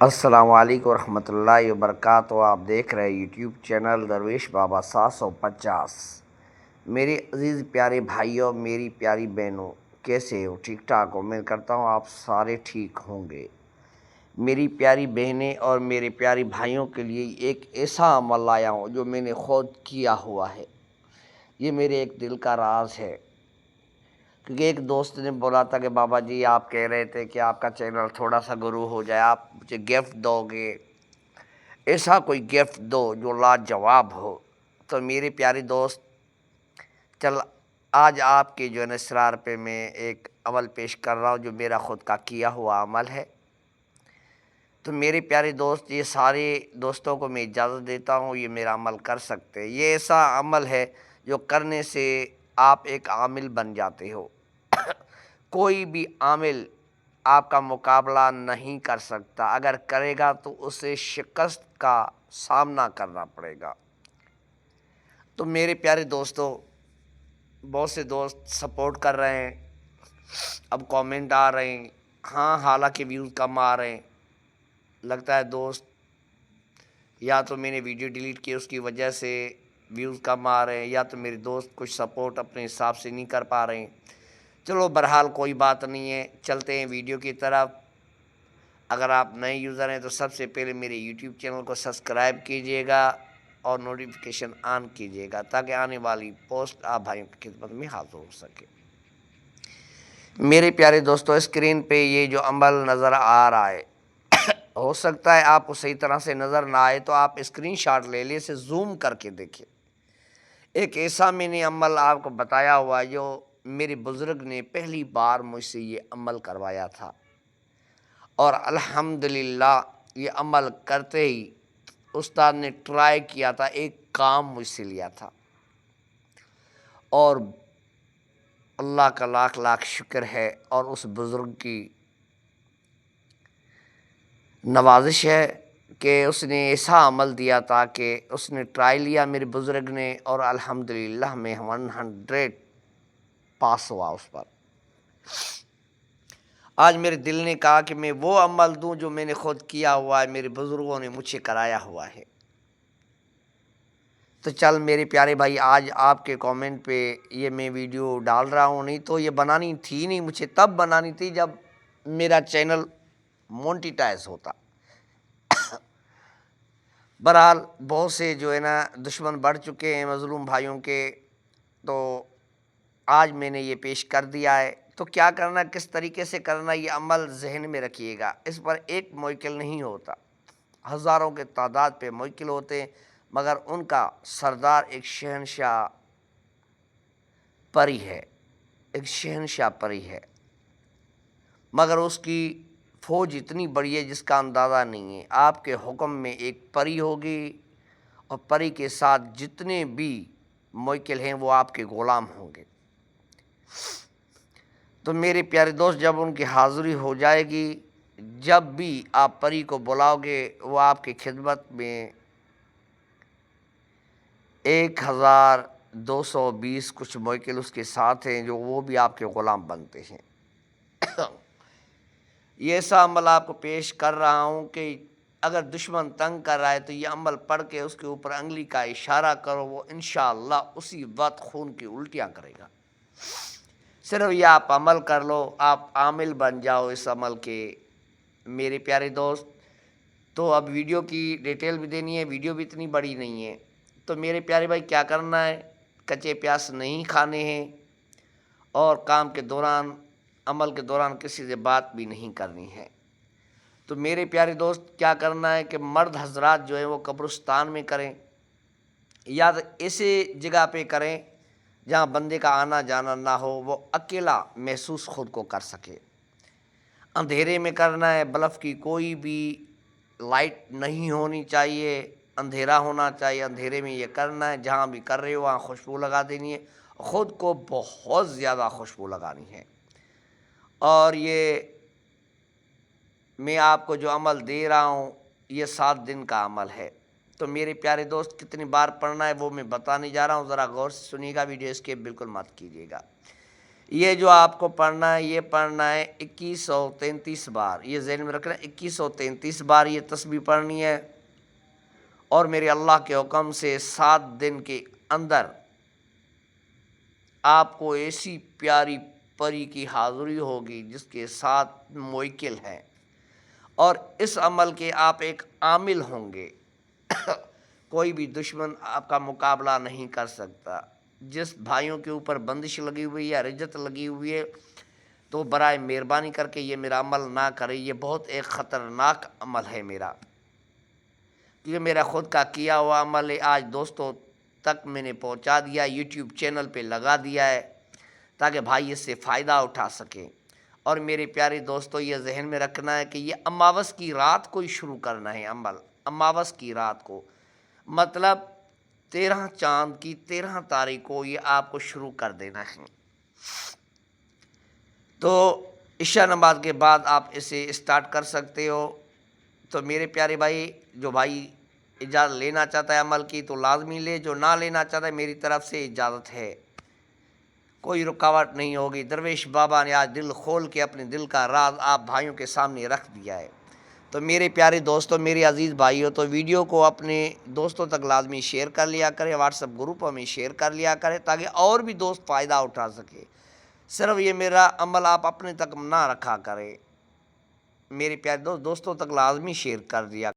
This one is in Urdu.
السلام علیکم ورحمۃ اللہ وبرکاتہ۔ آپ دیکھ رہے ہیں یوٹیوب چینل درویش بابا 750۔ میرے عزیز پیارے بھائیوں، میری پیاری بہنوں، کیسے ہو؟ ٹھیک ٹھاک ہو؟ میں کرتا ہوں آپ سارے ٹھیک ہوں گے۔ میری پیاری بہنیں اور میرے پیاری بھائیوں کے لیے ایک ایسا عمل لایا ہوں جو میں نے خود کیا ہوا ہے۔ یہ میرے ایک دل کا راز ہے، کیونکہ ایک دوست نے بولا تھا کہ بابا جی آپ کہہ رہے تھے کہ آپ کا چینل تھوڑا سا گرو ہو جائے، آپ مجھے گفٹ دو گے، ایسا کوئی گفٹ دو جو لاجواب ہو۔ تو میرے پیارے دوست، چل آج آپ کے جو ہے نا اسرار پہ میں ایک عمل پیش کر رہا ہوں جو میرا خود کا کیا ہوا عمل ہے۔ تو میرے پیارے دوست، یہ سارے دوستوں کو میں اجازت دیتا ہوں، یہ میرا عمل کر سکتے ہیں۔ یہ ایسا عمل ہے جو کرنے سے آپ ایک عامل بن جاتے ہو۔ کوئی بھی عامل آپ کا مقابلہ نہیں کر سکتا، اگر کرے گا تو اسے شکست کا سامنا کرنا پڑے گا۔ تو میرے پیارے دوستوں، بہت سے دوست سپورٹ کر رہے ہیں، اب کامنٹ آ رہے ہیں، ہاں حالانکہ ویوز کم آ رہے ہیں۔ لگتا ہے دوست یا تو میں نے ویڈیو ڈیلیٹ کی اس کی وجہ سے ویوز کم آ رہے ہیں، یا تو میرے دوست کچھ سپورٹ اپنے حساب سے نہیں کر پا رہے ہیں۔ چلو بہرحال کوئی بات نہیں ہے، چلتے ہیں ویڈیو کی طرف۔ اگر آپ نئے یوزر ہیں تو سب سے پہلے میرے یوٹیوب چینل کو سبسکرائب کیجئے گا اور نوٹیفیکیشن آن کیجئے گا تاکہ آنے والی پوسٹ آپ بھائیوں کی خدمت میں حاضر ہو سکے۔ میرے پیارے دوستو، اسکرین پہ یہ جو عمل نظر آ رہا ہے، ہو سکتا ہے آپ کو صحیح طرح سے نظر نہ آئے تو آپ اسکرین شاٹ لے لیں، اسے زوم کر کے دیکھیں۔ ایک ایسا میں نے عمل آپ کو بتایا ہوا جو میرے بزرگ نے پہلی بار مجھ سے یہ عمل کروایا تھا، اور الحمدللہ یہ عمل کرتے ہی استاد نے ٹرائی کیا تھا، ایک کام مجھ سے لیا تھا، اور اللہ کا لاکھ لاکھ شکر ہے اور اس بزرگ کی نوازش ہے کہ اس نے ایسا عمل دیا تھا کہ اس نے ٹرائی لیا میرے بزرگ نے، اور الحمدللہ میں 100 پاس ہوا اس پر۔ آج میرے دل نے کہا کہ میں وہ عمل دوں جو میں نے خود کیا ہوا ہے، میرے بزرگوں نے مجھ سے کرایا ہوا ہے۔ تو چل میرے پیارے بھائی، آج آپ کے کامنٹ پہ یہ میں ویڈیو ڈال رہا ہوں، نہیں تو یہ بنانی تھی نہیں، مجھے تب بنانی تھی جب میرا چینل مونٹیٹائز ہوتا۔ بہرحال بہت سے جو ہے نا دشمن بڑھ چکے ہیں مظلوم بھائیوں کے، تو آج میں نے یہ پیش کر دیا ہے۔ تو کیا کرنا، کس طریقے سے کرنا، یہ عمل ذہن میں رکھیے گا۔ اس پر ایک موکل نہیں ہوتا، ہزاروں کے تعداد پہ موکل ہوتے ہیں، مگر ان کا سردار ایک شہنشاہ پری ہے، ایک شہنشاہ پری ہے، مگر اس کی فوج اتنی بڑی ہے جس کا اندازہ نہیں ہے۔ آپ کے حکم میں ایک پری ہوگی، اور پری کے ساتھ جتنے بھی موکل ہیں وہ آپ کے غلام ہوں گے۔ تو میرے پیارے دوست، جب ان کی حاضری ہو جائے گی، جب بھی آپ پری کو بلاؤ گے، وہ آپ کی خدمت میں 1220 کچھ موکل اس کے ساتھ ہیں جو وہ بھی آپ کے غلام بنتے ہیں۔ یہ ایسا عمل آپ کو پیش کر رہا ہوں کہ اگر دشمن تنگ کر رہا ہے تو یہ عمل پڑھ کے اس کے اوپر انگلی کا اشارہ کرو، وہ انشاءاللہ اسی وقت خون کی الٹیاں کرے گا۔ صرف یہ آپ عمل کر لو، آپ عامل بن جاؤ اس عمل کے میرے پیارے دوست۔ تو اب ویڈیو کی ڈیٹیل بھی دینی ہے، ویڈیو بھی اتنی بڑی نہیں ہے۔ تو میرے پیارے بھائی کیا کرنا ہے، کچے پیاز نہیں کھانے ہیں، اور کام کے دوران، عمل کے دوران کسی سے بات بھی نہیں کرنی ہے۔ تو میرے پیارے دوست کیا کرنا ہے کہ مرد حضرات جو ہیں وہ قبرستان میں کریں، یا تو ایسے جگہ پہ کریں جہاں بندے کا آنا جانا نہ ہو، وہ اکیلا محسوس خود کو کر سکے۔ اندھیرے میں کرنا ہے، بلف کی کوئی بھی لائٹ نہیں ہونی چاہیے، اندھیرا ہونا چاہیے، اندھیرے میں یہ کرنا ہے۔ جہاں بھی کر رہے ہو وہاں خوشبو لگا دینی ہے، خود کو بہت زیادہ خوشبو لگانی ہے۔ اور یہ میں آپ کو جو عمل دے رہا ہوں یہ 7 دن کا عمل ہے۔ تو میرے پیارے دوست، کتنی بار پڑھنا ہے وہ میں بتانے جا رہا ہوں، ذرا غور سے سنیے گا، ویڈیو اسکیپ بالکل مت کیجیے گا۔ یہ جو آپ کو پڑھنا ہے یہ پڑھنا ہے 2133 بار، یہ ذہن میں رکھنا ہے 2133 بار یہ تسبیح پڑھنی ہے، اور میرے اللہ کے حکم سے 7 دن کے اندر آپ کو ایسی پیاری پری کی حاضری ہوگی جس کے ساتھ موکل ہے، اور اس عمل کے آپ ایک عامل ہوں گے کوئی بھی دشمن آپ کا مقابلہ نہیں کر سکتا۔ جس بھائیوں کے اوپر بندش لگی ہوئی ہے، رجت لگی ہوئی ہے، تو برائے مہربانی کر کے یہ میرا عمل نہ کرے، یہ بہت ایک خطرناک عمل ہے میرا، کیونکہ میرا خود کا کیا ہوا عمل ہے، آج دوستوں تک میں نے پہنچا دیا، یوٹیوب چینل پہ لگا دیا ہے تاکہ بھائی اس سے فائدہ اٹھا سکیں۔ اور میرے پیارے دوستوں یہ ذہن میں رکھنا ہے کہ یہ اماوس کی رات کو ہی شروع کرنا ہے عمل، اماوس کی رات کو، مطلب 13 چاند کی 13 تاریخ کو یہ آپ کو شروع کر دینا ہے۔ تو عشاء نماز کے بعد آپ اسے اسٹارٹ کر سکتے ہو۔ تو میرے پیارے بھائی، جو بھائی اجازت لینا چاہتا ہے عمل کی تو لازمی لے، جو نہ لینا چاہتا ہے میری طرف سے اجازت ہے، کوئی رکاوٹ نہیں ہوگی۔ درویش بابا نے آج دل کھول کے اپنے دل کا راز آپ بھائیوں کے سامنے رکھ دیا ہے۔ تو میرے پیارے دوستوں، میرے عزیز بھائیوں، تو ویڈیو کو اپنے دوستوں تک لازمی شیئر کر لیا کرے، واٹس ایپ گروپوں میں شیئر کر لیا کرے تاکہ اور بھی دوست فائدہ اٹھا سکے۔ صرف یہ میرا عمل آپ اپنے تک نہ رکھا کرے، میرے پیارے دوستوں تک لازمی شیئر کر دیا